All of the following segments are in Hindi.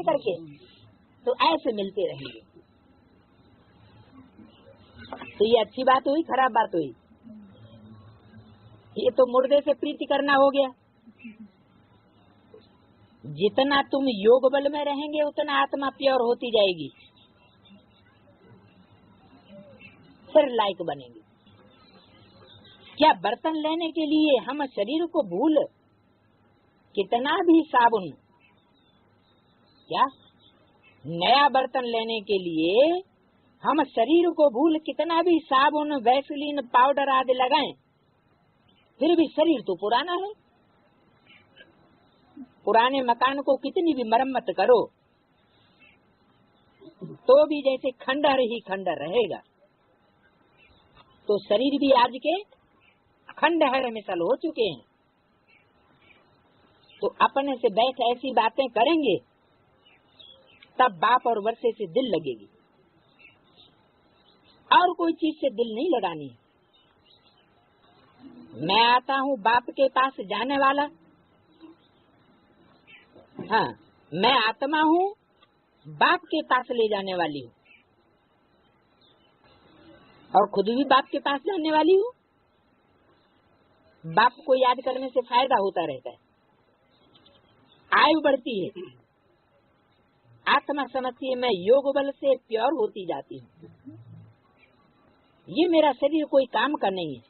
करके, तो ऐसे मिलते रहेंगे। तो ये अच्छी बात हुई, खराब बात हुई? ये तो मुर्दे से प्रीति करना हो गया। जितना तुम योग बल में रहेंगे उतना आत्मा प्योर होती जाएगी, फिर लायक बनेंगे। क्या बर्तन लेने के लिए हम शरीर को भूल, कितना भी साबुन, क्या नया बर्तन लेने के लिए हम शरीर को भूल कितना भी साबुन, वैसलीन, पाउडर आदि लगाएं, फिर भी शरीर तो पुराना है। पुराने मकान को कितनी भी मरम्मत करो तो भी जैसे खंडहर ही खंडहर रहेगा। तो शरीर भी आज के खंडहर मिसल हो चुके हैं। तो अपने से बैठ ऐसी बातें करेंगे तब बाप और वर्षे से दिल लगेगी, और कोई चीज से दिल नहीं लगानी। मैं आता हूँ बाप के पास जाने वाला, हाँ, मैं आत्मा हूँ बाप के पास ले जाने वाली हूँ, और खुद भी बाप के पास जाने वाली हूँ। बाप को याद करने से फायदा होता रहता है, आयु बढ़ती है, आत्मा समझती है मैं योग बल से प्योर होती जाती हूँ। ये मेरा शरीर कोई काम का नहीं है।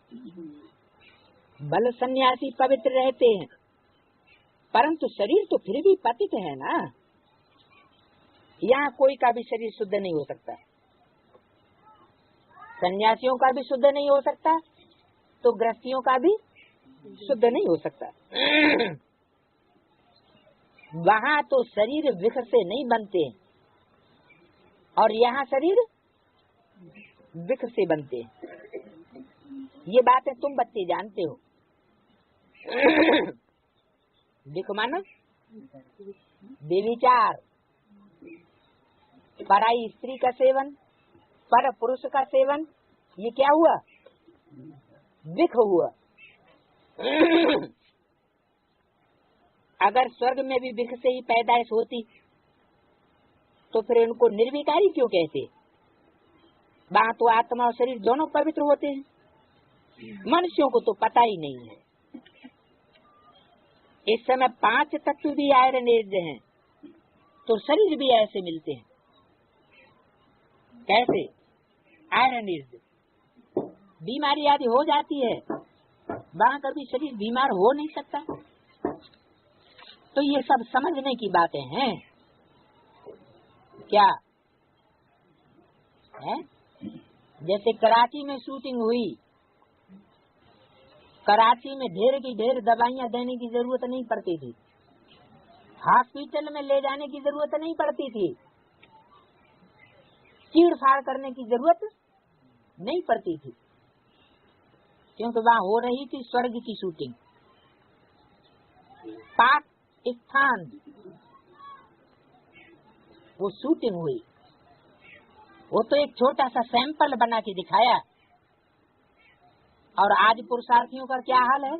बल सन्यासी पवित्र रहते हैं, परंतु शरीर तो फिर भी पतित है ना। यहाँ कोई का भी शरीर शुद्ध नहीं हो सकता, सन्यासियों का भी शुद्ध नहीं हो सकता, तो गृहस्थियों का भी शुद्ध नहीं हो सकता। वहाँ तो शरीर विष से नहीं बनते, और यहाँ शरीर विष से बनते। ये बातें तुम बच्चे जानते हो। विष माना बेविचार, पराई स्त्री का सेवन, पर पुरुष का सेवन, ये क्या हुआ? विष हुआ। अगर स्वर्ग में भी विष से ही पैदाइश होती तो फिर इनको निर्विकारी क्यों कहते? वहाँ तो आत्मा और शरीर दोनों पवित्र होते हैं। मनुष्यों को तो पता ही नहीं है। इस समय 5 तत्व भी आयरन एज हैं, तो शरीर भी ऐसे मिलते हैं। कैसे? आयरन एज बीमारी आदि हो जाती है, वहाँ कभी शरीर बीमार हो नहीं सकता। तो ये सब समझने की बातें हैं। क्या है? जैसे कराची में शूटिंग हुई, कराची में ढेर की ढेर दवाइयाँ देने की जरूरत नहीं पड़ती थी, हॉस्पिटल में ले जाने की जरूरत नहीं पड़ती थी, चीड़ फाड़ करने की जरूरत नहीं पड़ती थी, क्योंकि वहाँ हो रही थी स्वर्ग की शूटिंग। पाकिस्तान वो शूटिंग हुई, वो तो एक छोटा सा सैंपल बना के दिखाया। और आज पुरुषार्थियों का क्या हाल है?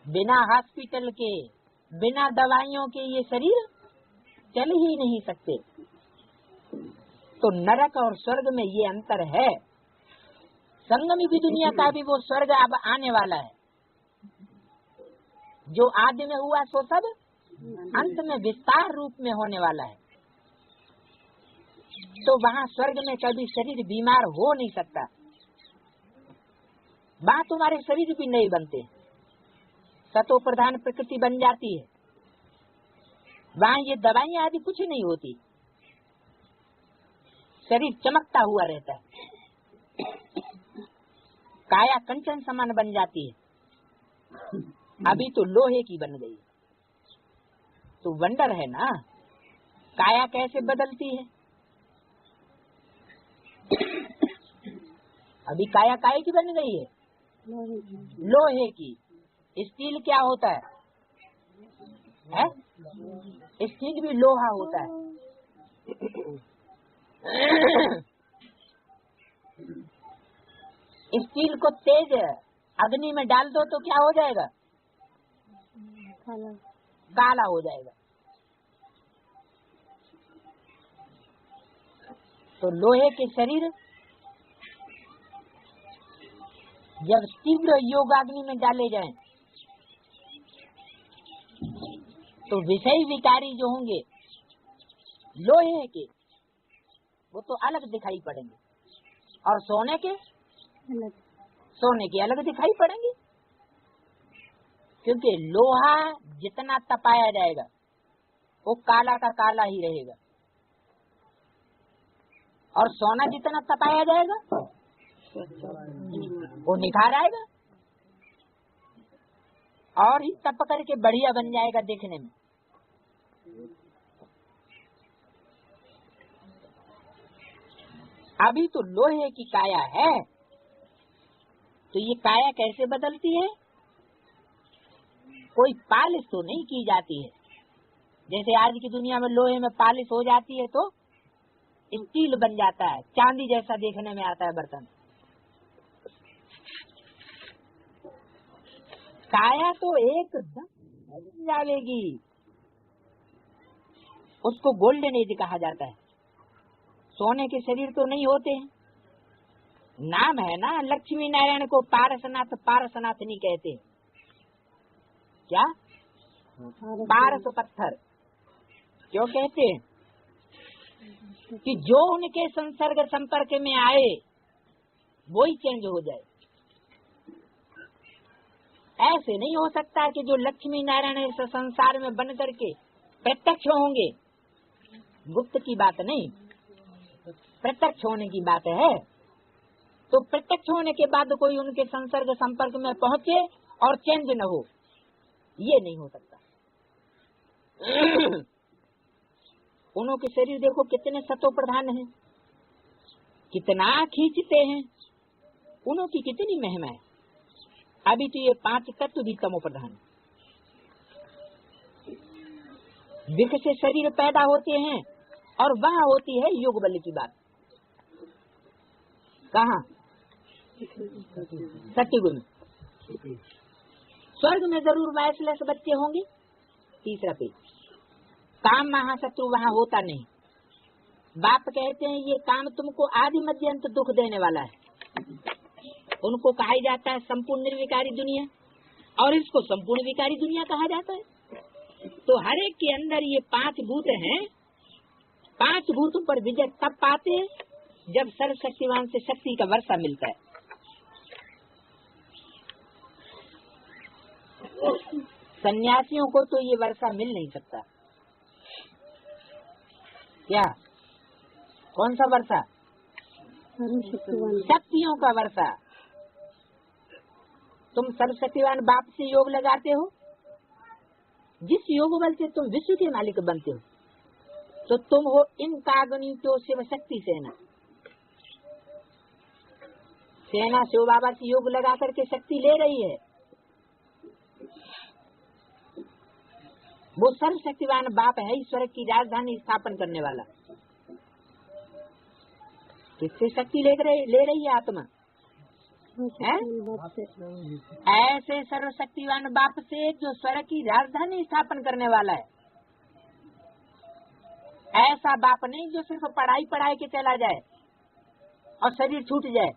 बिना हॉस्पिटल के, बिना दवाइयों के ये शरीर चल ही नहीं सकते। तो नरक और स्वर्ग में ये अंतर है। संगमी भी दुनिया का भी वो स्वर्ग अब आने वाला है। जो आदि में हुआ सो सब अंत में विस्तार रूप में होने वाला है। तो वहाँ स्वर्ग में कभी शरीर बीमार हो नहीं सकता। वहाँ तुम्हारे शरीर भी नहीं बनते, सतो प्रधान प्रकृति बन जाती है। वहाँ ये दवाइयाँ आदि कुछ नहीं होती, शरीर चमकता हुआ रहता है, काया कंचन समान बन जाती है। अभी तो लोहे की बन गई, तो वंडर है ना, काया कैसे बदलती है। अभी काया काय की बन गई है? लोहे की। स्टील क्या होता है? स्टील भी लोहा होता है। स्टील को तेज अग्नि में डाल दो तो क्या हो जाएगा? काला हो जाएगा। तो लोहे के शरीर जब तीव्र योगाग्नि में डाले जाएं, तो विषय विकारी जो होंगे लोहे के, वो तो अलग दिखाई पड़ेंगे, और सोने के अलग दिखाई पड़ेंगे। क्योंकि लोहा जितना तपाया जाएगा वो काला का काला ही रहेगा, और सोना जितना तपाया जाएगा वो निखार आएगा और ही तप करके बढ़िया बन जाएगा देखने में। अभी तो लोहे की काया है, तो ये काया कैसे बदलती है? कोई पालिश तो नहीं की जाती है। जैसे आज की दुनिया में लोहे में पालिश हो जाती है तो स्टील बन जाता है, चांदी जैसा देखने में आता है बर्तन। काया तो एकदम बदल जाएगी, उसको गोल्डन एज कहा जाता है। सोने के शरीर तो नहीं होते हैं, नाम है ना, लक्ष्मी नारायण को पारसनाथ पारसनाथ नहीं कहते। क्या पारस पत्थर क्यों कहते हैं? कि जो उनके संसर्ग संपर्क में आए वही चेंज हो जाए। ऐसे नहीं हो सकता कि जो लक्ष्मी नारायण इस संसार में बन करके प्रत्यक्ष होंगे, गुप्त की बात नहीं, प्रत्यक्ष होने की बात है। तो प्रत्यक्ष होने के बाद कोई उनके संसर्ग संपर्क में पहुंचे और चेंज न हो, ये नहीं हो सकता। उनके शरीर देखो कितने सतो प्रधान हैं, कितना खींचते हैं, उनकी कितनी महिमा है। अभी तो ये 5 तत्व भी तमो प्रधान, विख से शरीर पैदा होते हैं और वहाँ होती है योग बल की बात। कहाँ? सत्युग में। स्वर्ग में जरूर वैसलेस बच्चे होंगे। तीसरा पेज, काम महाशत्रु वहाँ होता नहीं। बाप कहते हैं ये काम तुमको आदि मध्य अंत दुख देने वाला है। उनको कहा जाता है संपूर्ण निर्विकारी दुनिया, और इसको संपूर्ण विकारी दुनिया कहा जाता है। तो हर एक के अंदर ये 5 भूत हैं। 5 भूतों पर विजय तब पाते हैं जब सर्वशक्तिवान से शक्ति का वर्षा मिलता है। सन्यासियों को तो ये वर्षा मिल नहीं सकता। क्या? कौन सा वर्षा? शक्तियों का वर्षा। तुम सर्वशक्तिवान बाप से योग लगाते हो, जिस योग बल से तुम विश्व के मालिक बनते हो, तो तुम हो इनकाग्नितो शिव शक्ति सेना। सेना शिव बाबा से योग लगा करके शक्ति ले रही है। वो सर्वशक्तिवान बाप है, ईश्वर की राजधानी स्थापन करने वाला। किससे शक्ति ले रही है आत्मा? ऐसे सर्वशक्तिवान बाप से जो स्वर्ग की राजधानी स्थापन करने वाला है। ऐसा बाप नहीं जो सिर्फ पढ़ाई के चला जाए और शरीर छूट जाए।